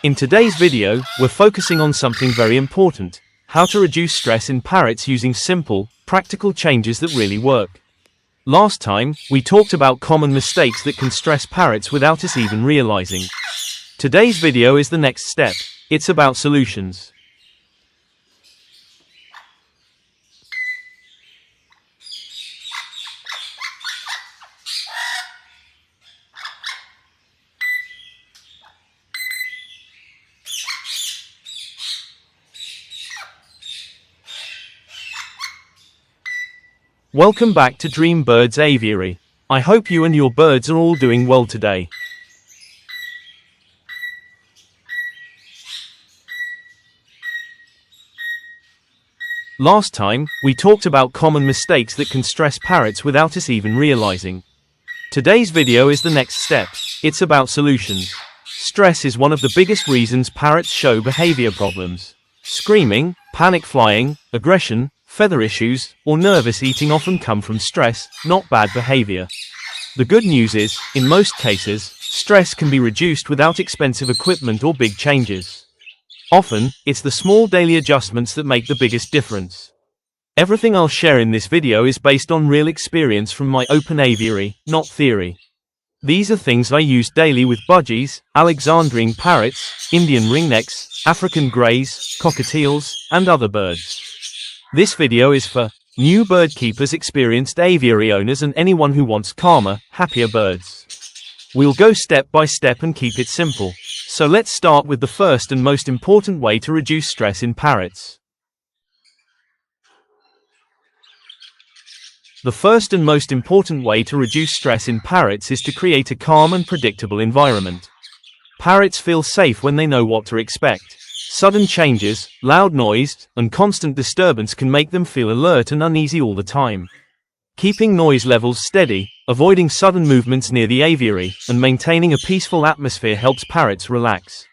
In today's video, we're focusing on something very important: how to reduce stress in parrots using simple, practical changes that really work. Last time, we talked about common mistakes that can stress parrots without us even realizing. Today's video is the next step. It's about solutions. Welcome back to Birds Aviary. I hope you and your birds are all doing well today. Last time, we talked about common mistakes that can stress parrots without us even realizing. Today's video is the next step. It's about solutions. Stress is one of the biggest reasons parrots show behavior problems. Screaming, panic flying, aggression, feather issues, or nervous eating often come from stress, not bad behavior. The good news is, in most cases, stress can be reduced without expensive equipment or big changes. Often, it's the small daily adjustments that make the biggest difference. Everything I'll share in this video is based on real experience from my open aviary, not theory. These are things I use daily with budgies, Alexandrine Parrots, Indian Ringnecks, African greys, Cockatiels, and other birds. This video is for new bird keepers, experienced aviary owners, and anyone who wants calmer, happier birds. We'll go step by step and keep it simple. So let's start with the first and most important way to reduce stress in parrots. The first and most important way to reduce stress in parrots is to create a calm and predictable environment. Parrots feel safe when they know what to expect. Sudden changes, loud noise, and constant disturbance can make them feel alert and uneasy all the time. Keeping noise levels steady, avoiding sudden movements near the aviary, and maintaining a peaceful atmosphere helps parrots relax.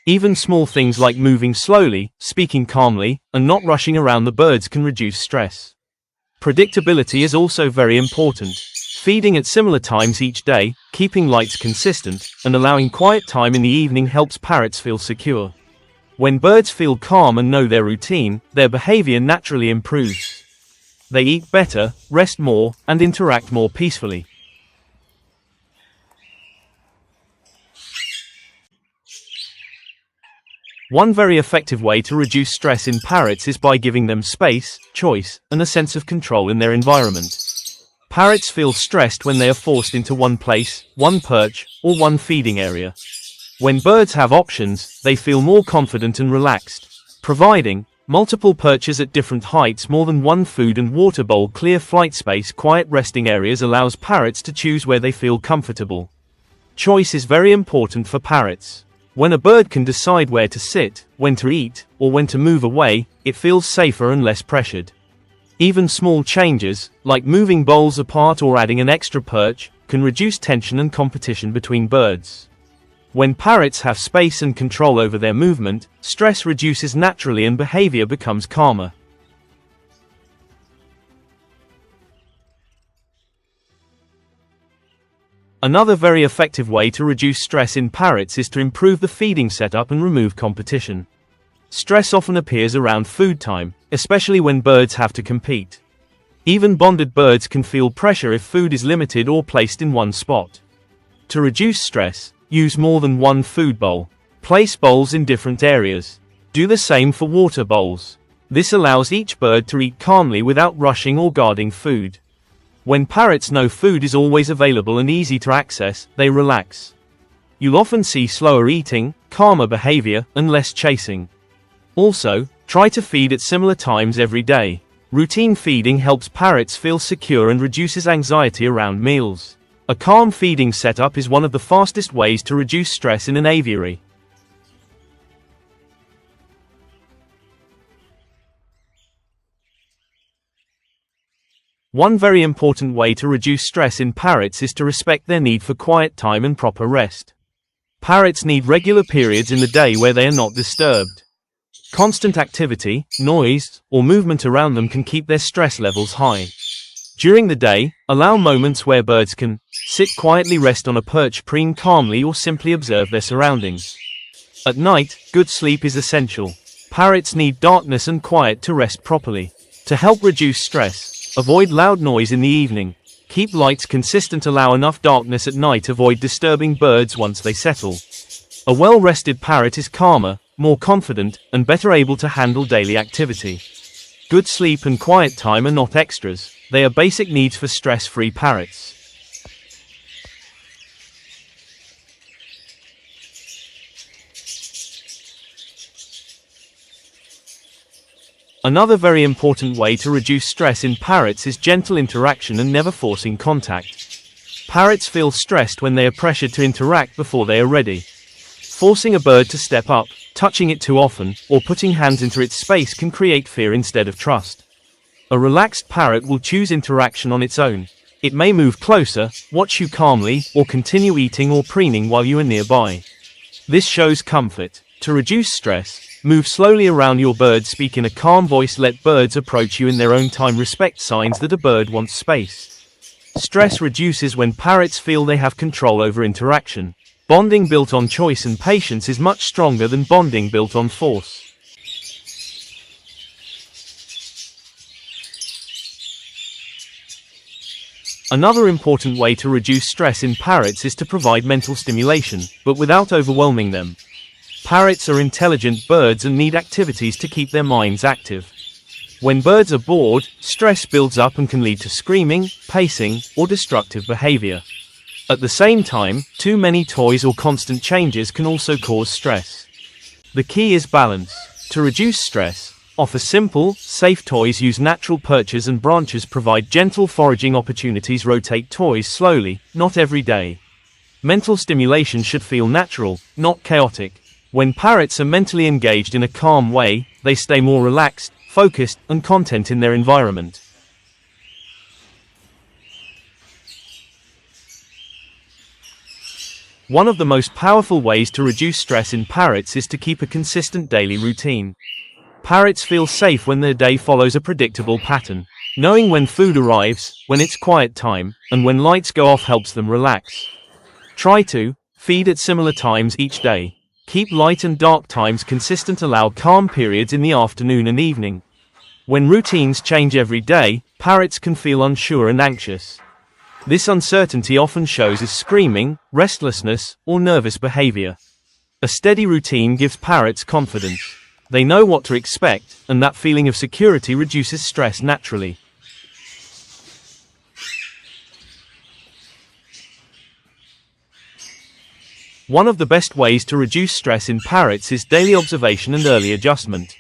Even small things like moving slowly, speaking calmly, and not rushing around the birds can reduce stress. Predictability is also very important. Feeding at similar times each day, keeping lights consistent, and allowing quiet time in the evening helps parrots feel secure. When birds feel calm and know their routine, their behavior naturally improves. They eat better, rest more, and interact more peacefully. One very effective way to reduce stress in parrots is by giving them space, choice, and a sense of control in their environment. Parrots feel stressed when they are forced into one place, one perch, or one feeding area. When birds have options, they feel more confident and relaxed. Providing multiple perches at different heights, more than one food and water bowl, clear flight space, quiet resting areas allows parrots to choose where they feel comfortable. Choice is very important for parrots. When a bird can decide where to sit, when to eat, or when to move away, it feels safer and less pressured. Even small changes, like moving bowls apart or adding an extra perch, can reduce tension and competition between birds. When parrots have space and control over their movement, stress reduces naturally and behavior becomes calmer. Another very effective way to reduce stress in parrots is to improve the feeding setup and remove competition. Stress often appears around food time, especially when birds have to compete. Even bonded birds can feel pressure if food is limited or placed in one spot. To reduce stress, use more than one food bowl. Place bowls in different areas. Do the same for water bowls. This allows each bird to eat calmly without rushing or guarding food. When parrots know food is always available and easy to access, they relax. You'll often see slower eating, calmer behavior, and less chasing. Also, try to feed at similar times every day. Routine feeding helps parrots feel secure and reduces anxiety around meals. A calm feeding setup is one of the fastest ways to reduce stress in an aviary. One very important way to reduce stress in parrots is to respect their need for quiet time and proper rest. Parrots need regular periods in the day where they are not disturbed. Constant activity, noise, or movement around them can keep their stress levels high. During the day, allow moments where birds can sit quietly, rest on a perch, preen calmly, or simply observe their surroundings. At night, good sleep is essential. Parrots need darkness and quiet to rest properly. To help reduce stress, avoid loud noise in the evening. Keep lights consistent, allow enough darkness at night, avoid disturbing birds once they settle. A well-rested parrot is calmer, more confident, and better able to handle daily activity. Good sleep and quiet time are not extras, they are basic needs for stress-free parrots. Another very important way to reduce stress in parrots is gentle interaction and never forcing contact. Parrots feel stressed when they are pressured to interact before they are ready. Forcing a bird to step up, touching it too often, or putting hands into its space can create fear instead of trust. A relaxed parrot will choose interaction on its own. It may move closer, watch you calmly, or continue eating or preening while you are nearby. This shows comfort. To reduce stress, move slowly around your bird, speak in a calm voice, let birds approach you in their own time, respect signs that a bird wants space. Stress reduces when parrots feel they have control over interaction. Bonding built on choice and patience is much stronger than bonding built on force. Another important way to reduce stress in parrots is to provide mental stimulation, but without overwhelming them. Parrots are intelligent birds and need activities to keep their minds active. When birds are bored, stress builds up and can lead to screaming, pacing, or destructive behavior. At the same time, too many toys or constant changes can also cause stress. The key is balance. To reduce stress, offer simple, safe toys, use natural perches and branches, provide gentle foraging opportunities, rotate toys slowly, not every day. Mental stimulation should feel natural, not chaotic. When parrots are mentally engaged in a calm way, they stay more relaxed, focused, and content in their environment. One of the most powerful ways to reduce stress in parrots is to keep a consistent daily routine. Parrots feel safe when their day follows a predictable pattern. Knowing when food arrives, when it's quiet time, and when lights go off helps them relax. Try to feed at similar times each day. Keep light and dark times consistent, allow calm periods in the afternoon and evening. When routines change every day, parrots can feel unsure and anxious. This uncertainty often shows as screaming, restlessness, or nervous behavior. A steady routine gives parrots confidence. They know what to expect, and that feeling of security reduces stress naturally. One of the best ways to reduce stress in parrots is daily observation and early adjustment.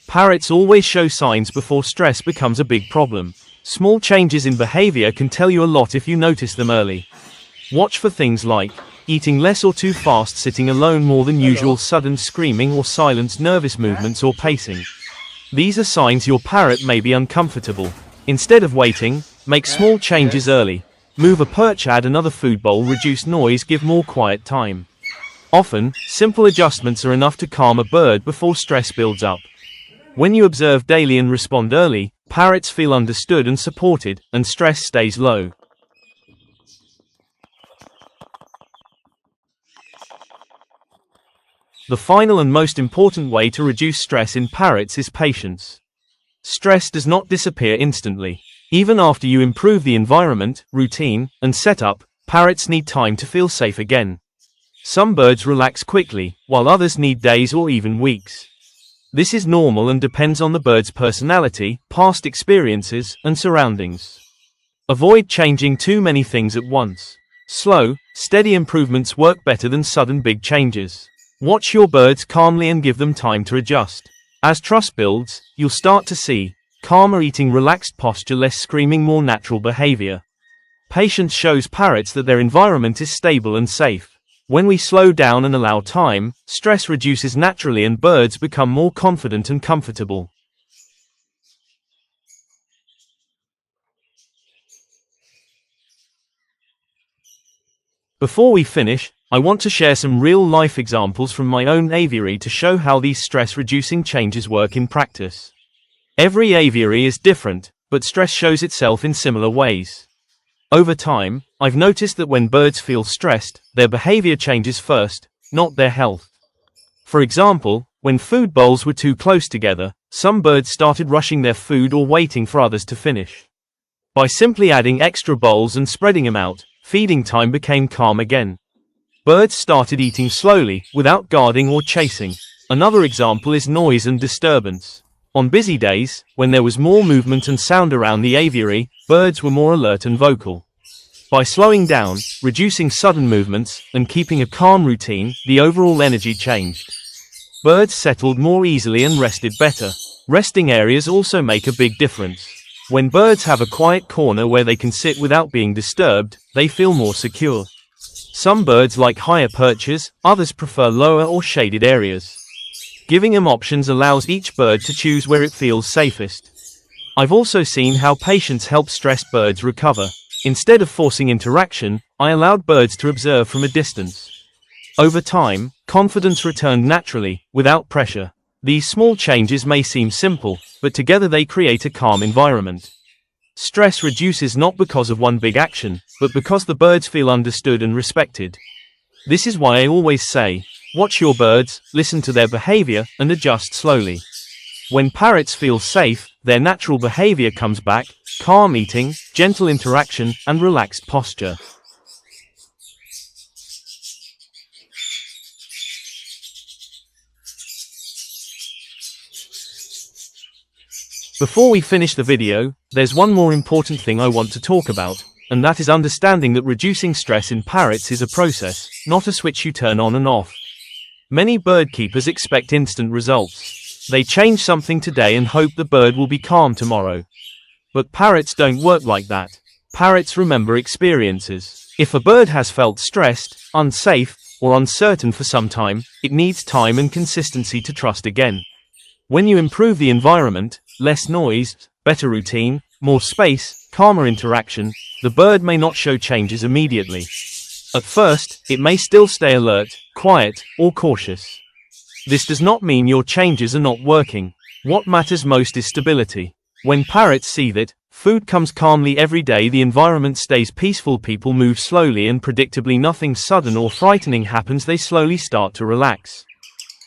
Parrots always show signs before stress becomes a big problem. Small changes in behavior can tell you a lot if you notice them early. Watch for things like eating less or too fast, sitting alone more than usual, sudden screaming or silence, nervous movements, or pacing. These are signs your parrot may be uncomfortable. Instead of waiting, make small changes early. Move a perch, add another food bowl, reduce noise, give more quiet time. Often, simple adjustments are enough to calm a bird before stress builds up. When you observe daily and respond early, parrots feel understood and supported, and stress stays low. The final and most important way to reduce stress in parrots is patience. Stress does not disappear instantly. Even after you improve the environment, routine, and setup, parrots need time to feel safe again. Some birds relax quickly, while others need days or even weeks. This is normal and depends on the bird's personality, past experiences, and surroundings. Avoid changing too many things at once. Slow, steady improvements work better than sudden big changes. Watch your birds calmly and give them time to adjust. As trust builds, you'll start to see calmer eating, relaxed posture, less screaming, more natural behavior. Patience shows parrots that their environment is stable and safe. When we slow down and allow time, stress reduces naturally and birds become more confident and comfortable. Before we finish, I want to share some real-life examples from my own aviary to show how these stress-reducing changes work in practice. Every aviary is different, but stress shows itself in similar ways. Over time, I've noticed that when birds feel stressed, their behavior changes first, not their health. For example, when food bowls were too close together, some birds started rushing their food or waiting for others to finish. By simply adding extra bowls and spreading them out, feeding time became calm again. Birds started eating slowly, without guarding or chasing. Another example is noise and disturbance. On busy days, when there was more movement and sound around the aviary, birds were more alert and vocal. By slowing down, reducing sudden movements, and keeping a calm routine, the overall energy changed. Birds settled more easily and rested better. Resting areas also make a big difference. When birds have a quiet corner where they can sit without being disturbed, they feel more secure. Some birds like higher perches, others prefer lower or shaded areas. Giving them options allows each bird to choose where it feels safest. I've also seen how patience helps stressed birds recover. Instead of forcing interaction, I allowed birds to observe from a distance. Over time, confidence returned naturally, without pressure. These small changes may seem simple, but together they create a calm environment. Stress reduces not because of one big action, but because the birds feel understood and respected. This is why I always say, watch your birds, listen to their behavior, and adjust slowly. When parrots feel safe, their natural behavior comes back: calm eating, gentle interaction, and relaxed posture. Before we finish the video, there's one more important thing I want to talk about, and that is understanding that reducing stress in parrots is a process, not a switch you turn on and off. Many bird keepers expect instant results. They change something today and hope the bird will be calm tomorrow. But parrots don't work like that. Parrots remember experiences. If a bird has felt stressed, unsafe, or uncertain for some time, it needs time and consistency to trust again. When you improve the environment, less noise, better routine, more space, calmer interaction, the bird may not show changes immediately. At first, it may still stay alert, quiet, or cautious. This does not mean your changes are not working. What matters most is stability. When parrots see that food comes calmly every day, the environment stays peaceful, people move slowly and predictably, nothing sudden or frightening happens, they slowly start to relax.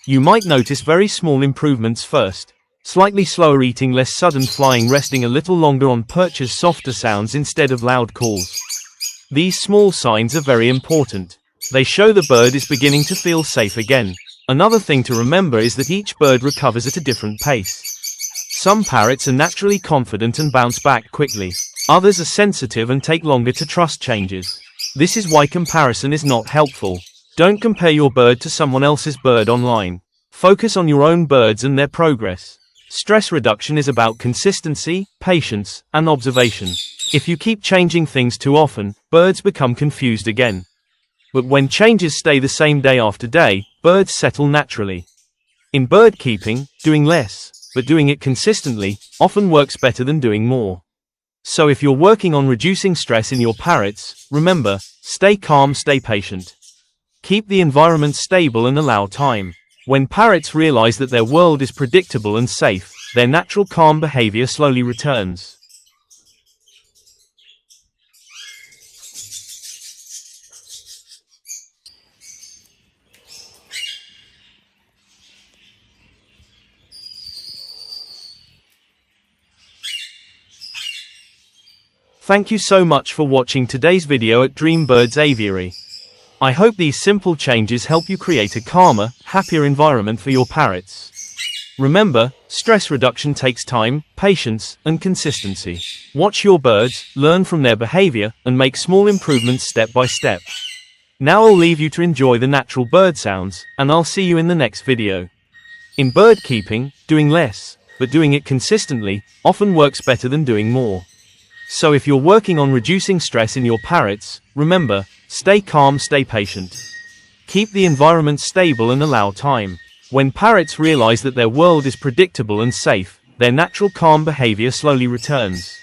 You might notice very small improvements first. Slightly slower eating, less sudden flying, resting a little longer on perches, softer sounds instead of loud calls. These small signs are very important. They show the bird is beginning to feel safe again. Another thing to remember is that each bird recovers at a different pace. Some parrots are naturally confident and bounce back quickly. Others are sensitive and take longer to trust changes. This is why comparison is not helpful. Don't compare your bird to someone else's bird online. Focus on your own birds and their progress. Stress reduction is about consistency, patience, and observation. If you keep changing things too often, birds become confused again. But when changes stay the same day after day, birds settle naturally. In bird keeping, doing less, but doing it consistently, often works better than doing more. So if you're working on reducing stress in your parrots, remember, stay calm, stay patient. Keep the environment stable and allow time. When parrots realize that their world is predictable and safe, their natural calm behavior slowly returns. Thank you so much for watching today's video at Birds Aviary. I hope these simple changes help you create a calmer, happier environment for your parrots. Remember, stress reduction takes time, patience, and consistency. Watch your birds, learn from their behavior, and make small improvements step by step. Now I'll leave you to enjoy the natural bird sounds, and I'll see you in the next video. In bird keeping, doing less, but doing it consistently, often works better than doing more. So if you're working on reducing stress in your parrots, remember, stay calm, stay patient. Keep the environment stable and allow time. When parrots realize that their world is predictable and safe, their natural calm behavior slowly returns.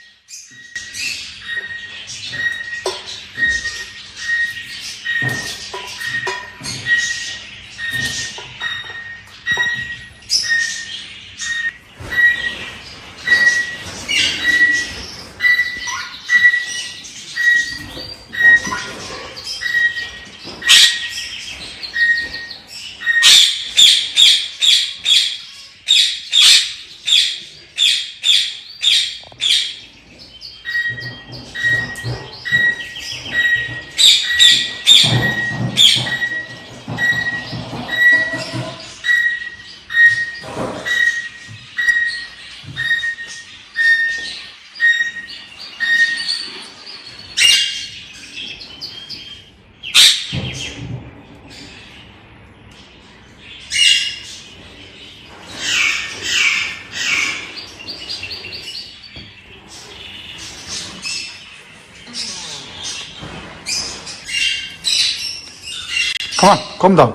Come on, calm down.